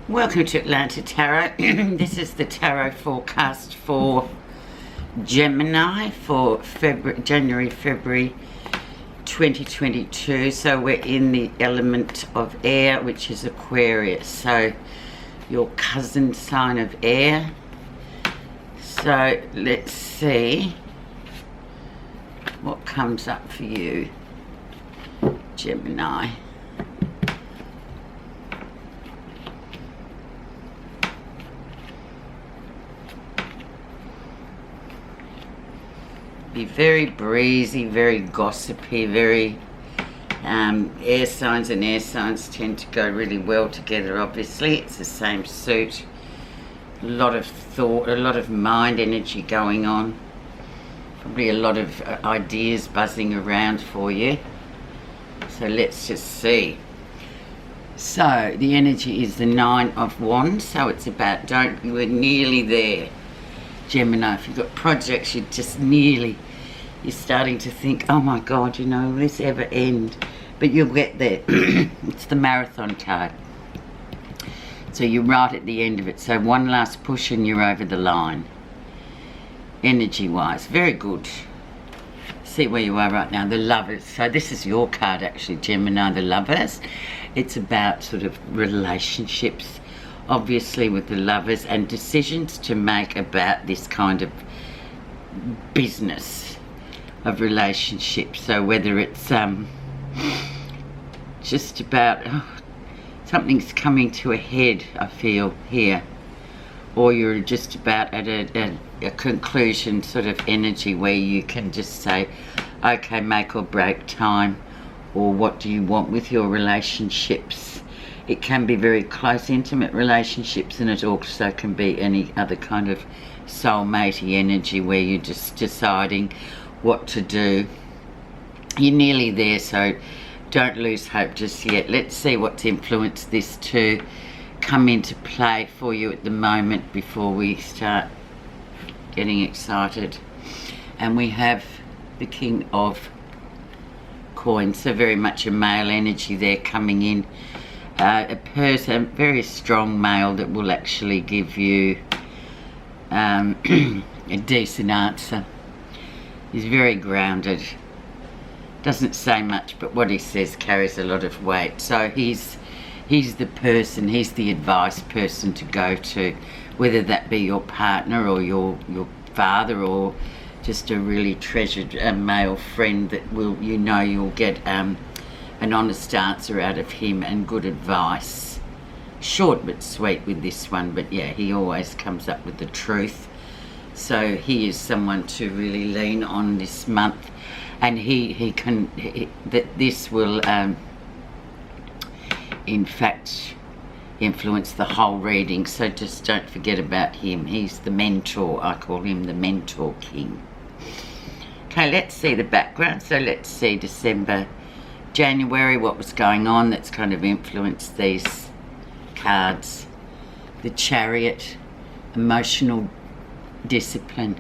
Welcome to Atlanta Tarot. This is the tarot forecast for Gemini for January, February 2022. So we're in the element of air, which is Aquarius. So your cousin sign of air. So let's see what comes up for you, Gemini. Be very breezy, very gossipy, very air signs and air signs tend to go really well together. Obviously it's the same suit, a lot of thought, a lot of mind energy going on, probably a lot of ideas buzzing around for you. So let's just see. So the energy is the 9 of Wands, so it's about we're nearly there, Gemini. If you've got projects, you're starting to think, oh my God, will this ever end? But you'll get there. It's the marathon card. So you're right at the end of it. So one last push and you're over the line. Energy-wise, very good. See where you are right now, the Lovers. So this is your card actually, Gemini, the Lovers. It's about sort of relationships, obviously, with the Lovers, and decisions to make about this kind of business of relationships. So whether it's just about something's coming to a head, I feel here, or you're just about at a conclusion sort of energy where you can just say, okay, make or break time, or what do you want with your relationships. It can be very close, intimate relationships, and it also can be any other kind of soulmatey energy where you're just deciding what to do. You're nearly there, so don't lose hope just yet. Let's see what's influenced this to come into play for you at the moment before we start getting excited. And we have the King of Coins, so very much a male energy there coming in. A person, very strong male that will actually give you a decent answer. He's very grounded, doesn't say much, but what he says carries a lot of weight. So he's the person, he's the advice person to go to, whether that be your partner or your father, or just a really treasured male friend that you'll get an honest answer out of him and good advice. Short but sweet with this one, but yeah, he always comes up with the truth. So he is someone to really lean on this month, and this will in fact influence the whole reading. So just don't forget about him. He's the mentor. I call him the mentor king. Okay, let's see the background. So let's see December, January, what was going on that's kind of influenced these cards. The Chariot, emotional discipline.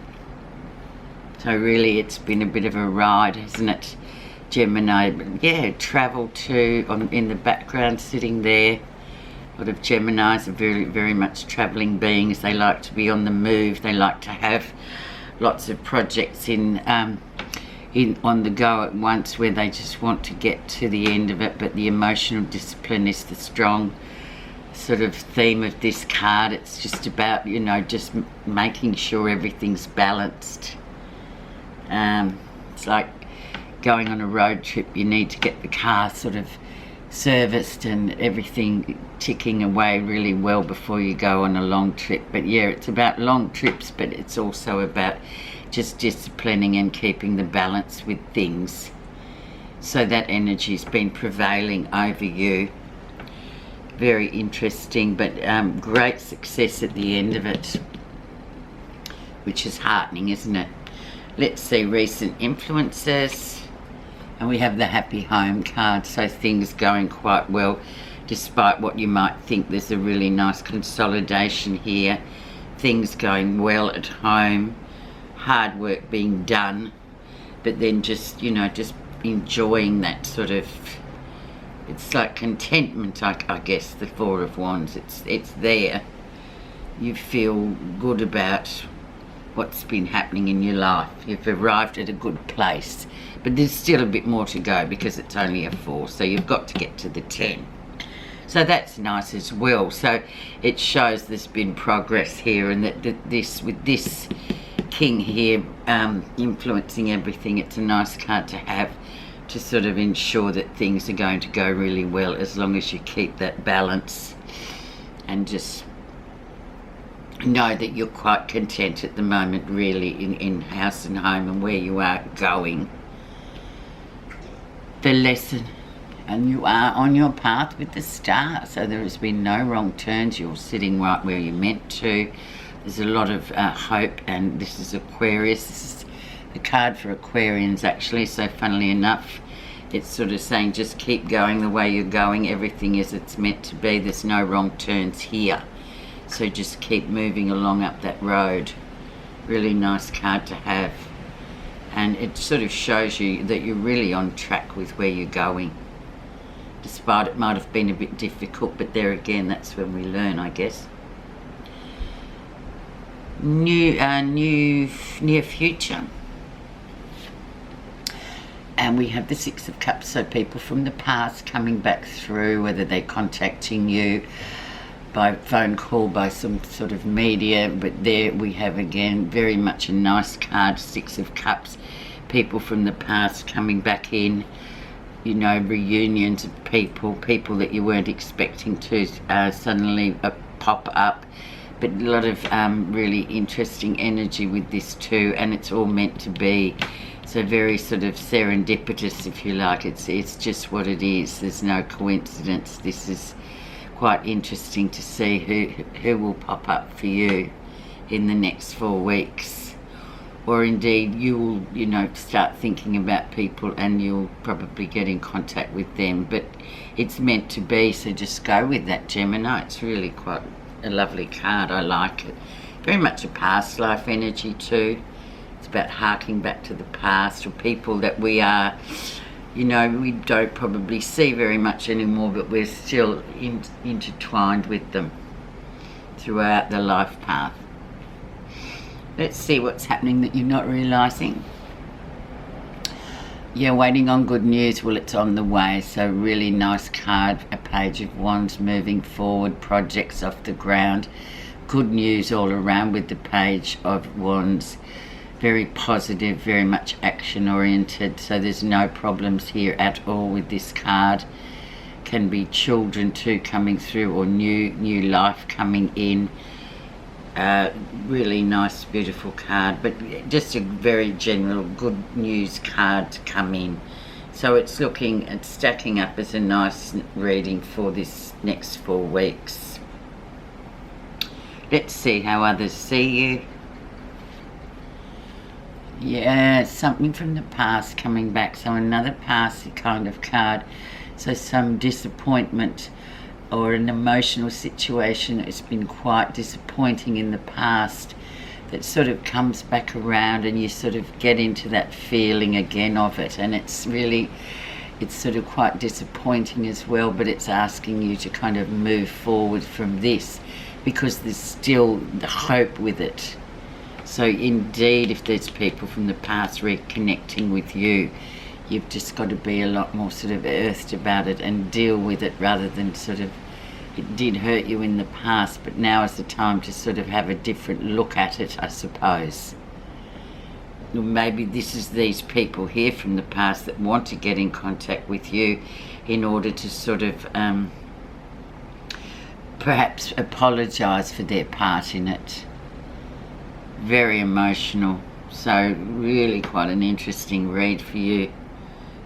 So really it's been a bit of a ride, hasn't it, Gemini? But yeah, travel too in the background, sitting there. A lot of Geminis are very, very much traveling beings. They like to be on the move. They like to have lots of projects on the go at once, where they just want to get to the end of it. But the emotional discipline is the strong sort of theme of this card. It's just about, just making sure everything's balanced. It's like going on a road trip. You need to get the car sort of serviced and everything ticking away really well before you go on a long trip. But yeah, it's about long trips, but it's also about just disciplining and keeping the balance with things. So that energy's been prevailing over you. Very interesting, but great success at the end of it, which is heartening, isn't it? Let's see recent influences, and we have the Happy Home card. So things going quite well, despite what you might think. There's a really nice consolidation here. Things going well at home, hard work being done, but then just enjoying that sort of It's like contentment, I guess, the Four of Wands. It's there. You feel good about what's been happening in your life. You've arrived at a good place. But there's still a bit more to go because it's only a 4. So you've got to get to the 10. So that's nice as well. So it shows there's been progress here, and that with this King here influencing everything, it's a nice card to have to sort of ensure that things are going to go really well, as long as you keep that balance and just know that you're quite content at the moment, really, in house and home and where you are going. The lesson, and you are on your path with the star, so there has been no wrong turns. You're sitting right where you're meant to. There's a lot of hope, and this is Aquarius. This is the card for Aquarians, actually, so funnily enough, it's sort of saying just keep going the way you're going. Everything is it's meant to be. There's no wrong turns here, so just keep moving along up that road. Really nice card to have, and it sort of shows you that you're really on track with where you're going, despite it might have been a bit difficult, but there again, that's when we learn, I guess. Near future, and we have the 6 of Cups, so people from the past coming back through, whether they're contacting you by phone call, by some sort of media. But there we have again very much a nice card, 6 of Cups, people from the past coming back in, you know, reunions of people that you weren't expecting to suddenly pop up. But a lot of really interesting energy with this too, and it's all meant to be. So very sort of serendipitous, if you like. It's just what it is. There's no coincidence. This is quite interesting to see who will pop up for you in the next 4 weeks. Or indeed you will, you know, start thinking about people and you'll probably get in contact with them. But it's meant to be, so just go with that, Gemini. It's really quite a lovely card. I like it. Very much a past life energy too. It's about harking back to the past, or people that we are, you know, we don't probably see very much anymore, but we're still intertwined with them throughout the life path. Let's see what's happening that you're not realising. You're waiting on good news. Well, it's on the way. So really nice card, a Page of Wands, moving forward, projects off the ground. Good news all around with the Page of Wands. Very positive, very much action oriented. So there's no problems here at all with this card. Can be children too coming through, or new life coming in. Really nice, beautiful card, but just a very general good news card to come in. So it's looking at stacking up as a nice reading for this next 4 weeks. Let's see how others see you. Yeah, something from the past coming back. So another past kind of card. So some disappointment or an emotional situation that's been quite disappointing in the past that sort of comes back around, and you sort of get into that feeling again of it, and it's sort of quite disappointing as well, but it's asking you to kind of move forward from this because there's still the hope with it. So indeed, if there's people from the past reconnecting with you, you've just got to be a lot more sort of earthed about it and deal with it, rather than sort of, it did hurt you in the past, but now is the time to sort of have a different look at it, I suppose. Or maybe this is these people here from the past that want to get in contact with you in order to sort of perhaps apologise for their part in it. Very emotional. So really quite an interesting read for you,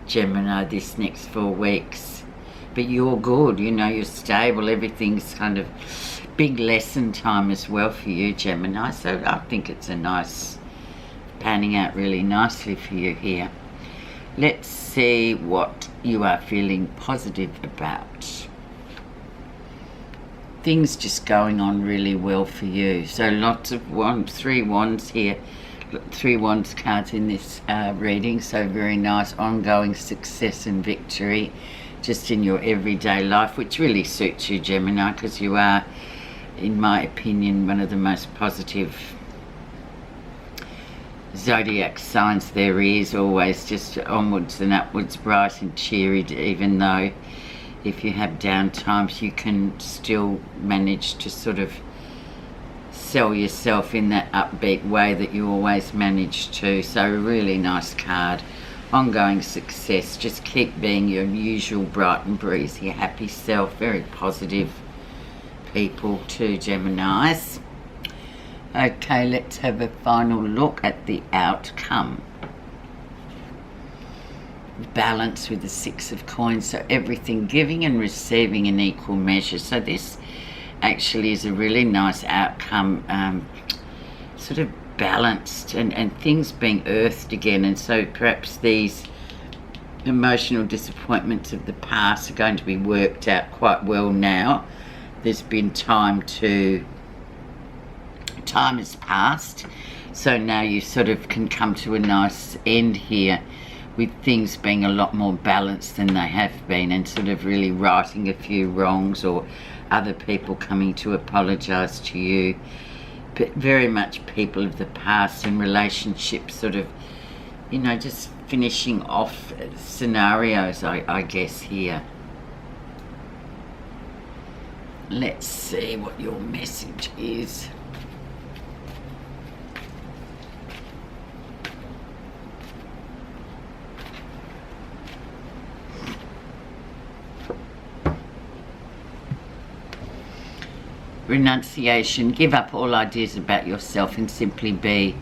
Gemini, this next 4 weeks. But you're good, you know, you're stable, everything's kind of big lesson time as well for you, Gemini. So I think it's a nice, panning out really nicely for you here. Let's see what you are feeling positive about. Things just going on really well for you. So lots of 3 wands here. 3 wands cards in this reading, so very nice, ongoing success and victory. just in your everyday life, which really suits you, Gemini, because you are, in my opinion, one of the most positive zodiac signs there is. Always just onwards and upwards, bright and cheery, even though if you have down times you can still manage to sort of sell yourself in that upbeat way that you always manage to. So a really nice card. Ongoing success. Just keep being your usual bright and breezy, happy self. Very positive people too, Geminis. Okay, let's have a final look at the outcome. Balance with the Six of Coins. So everything giving and receiving in equal measure. So this actually is a really nice outcome, sort of balanced and things being earthed again. And so perhaps these emotional disappointments of the past are going to be worked out quite well now. There's been time has passed, so now you sort of can come to a nice end here with things being a lot more balanced than they have been, and sort of really righting a few wrongs, or other people coming to apologize to you. But very much people of the past and relationships sort of, you know, just finishing off scenarios, I guess, here. Let's see what your message is. Renunciation. Give up all ideas about yourself and simply be.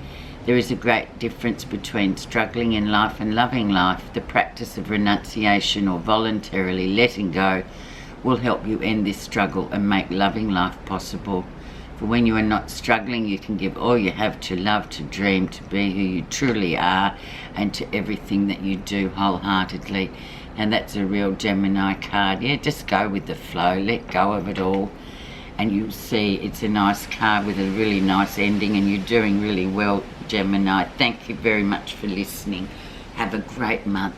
There is a great difference between struggling in life and loving life. The practice of renunciation, or voluntarily letting go, will help you end this struggle and make loving life possible. For when you are not struggling, you can give all you have to love, to dream, to be who you truly are, and to everything that you do wholeheartedly. And that's a real Gemini card. Yeah, just go with the flow, let go of it all. And you'll see it's a nice card with a really nice ending, and you're doing really well, Gemini. Thank you very much for listening. Have a great month.